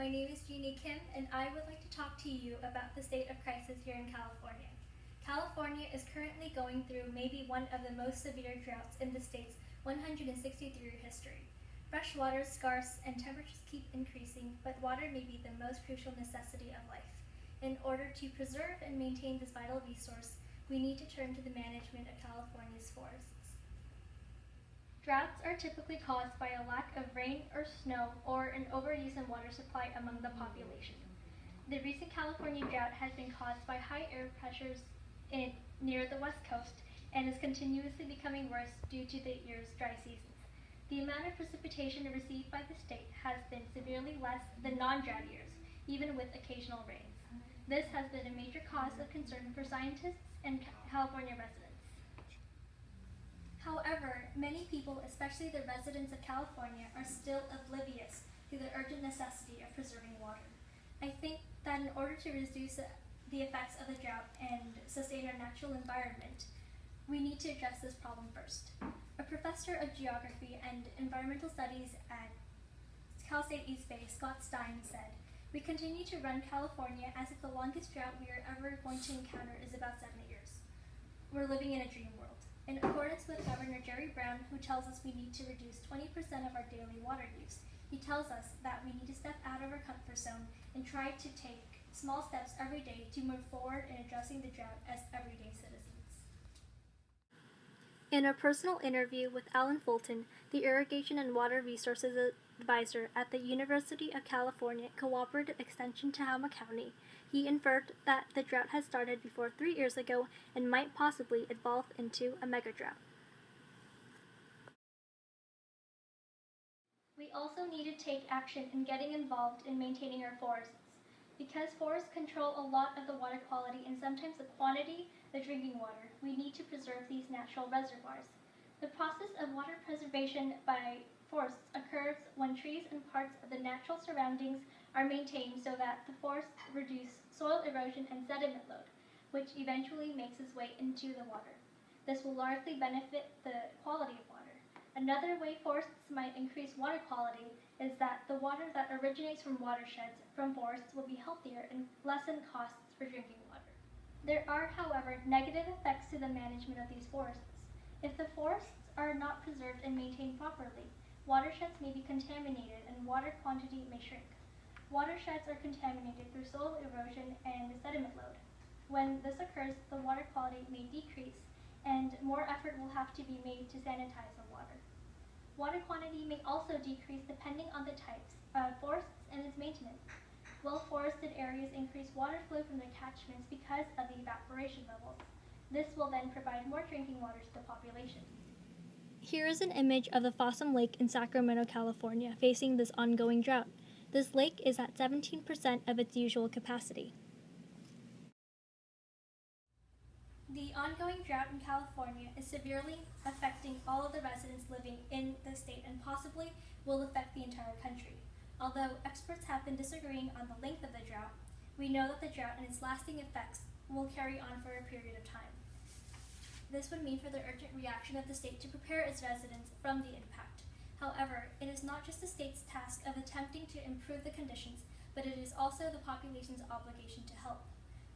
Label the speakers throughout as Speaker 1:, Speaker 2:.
Speaker 1: My name is Jeanne and I would like to talk to you about the state of crisis here in California. California is currently going through maybe one of the most severe droughts in the state's 163-year history. Fresh water is scarce and temperatures keep increasing, but water may be the most crucial necessity of life. In order to preserve and maintain this vital resource, we need to turn to the management of California's forests. Droughts are typically caused by a lack of rain or snow or an overuse in water supply among the population. The recent California drought has been caused by high air pressures near the west coast and is continuously becoming worse due to the year's dry seasons. The amount of precipitation received by the state has been severely less than non-drought years, even with occasional rains. This has been a major cause of concern for scientists and California residents. However, many people, especially the residents of California, are still oblivious to the urgent necessity of preserving water. I think that in order to reduce the effects of the drought and sustain our natural environment, we need to address this problem first. A professor of geography and environmental studies at Cal State East Bay, Scott Stein, said, "We continue to run California as if the longest drought we are ever going to encounter is about 7 years. We're living in a dream world." In accordance with Governor Jerry Brown, who tells us we need to reduce 20% of our daily water use, he tells us that we need to step out of our comfort zone and try to take small steps every day to move forward in addressing the drought as everyday citizens. In a personal interview with Alan Fulton, the Irrigation and Water Resources Advisor at the University of California Cooperative Extension Tehama County, he inferred that the drought had started before 3 years ago and might possibly evolve into a mega-drought. We also need to take action in getting involved in maintaining our forests. Because forests control a lot of the water quality and sometimes the quantity of drinking water, we need to preserve these natural reservoirs. The process of water preservation by forests occurs when trees and parts of the natural surroundings are maintained so that the forests reduce soil erosion and sediment load, which eventually makes its way into the water. This will largely benefit the quality of water. Another way forests might increase water quality is that the water that originates from watersheds from forests will be healthier and lessen costs for drinking water. There are, however, negative effects to the management of these forests. If the forests are not preserved and maintained properly, watersheds may be contaminated and water quantity may shrink. Watersheds are contaminated through soil erosion and sediment load. When this occurs, the water quality may decrease and more effort will have to be made to sanitize the water. Water quantity may also decrease depending on the types of forests and its maintenance. Well-forested areas increase water flow from their catchments because of the evaporation levels. This will then provide more drinking water to the population. Here is an image of the Fossum Lake in Sacramento, California, facing this ongoing drought. This lake is at 17% of its usual capacity. The ongoing drought in California is severely affecting all of the residents living in the state and possibly will affect the entire country. Although experts have been disagreeing on the length of the drought, we know that the drought and its lasting effects will carry on for a period of time. This would mean for the urgent reaction of the state to prepare its residents from the impact. However, it is not just the state's task of attempting to improve the conditions, but it is also the population's obligation to help.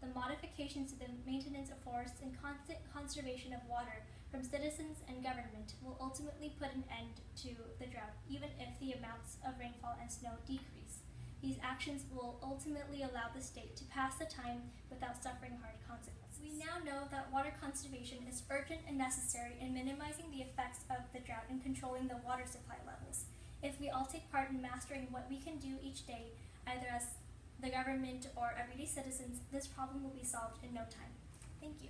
Speaker 1: The modifications to the maintenance of forests and constant conservation of water from citizens and government will ultimately put an end to the drought, even if the amounts of rainfall and snow decrease. These actions will ultimately allow the state to pass the time without suffering hard consequences. We now know that water conservation is urgent and necessary in minimizing the effects of the drought and controlling the water supply levels. If we all take part in mastering what we can do each day, either as the government or everyday citizens, this problem will be solved in no time. Thank you.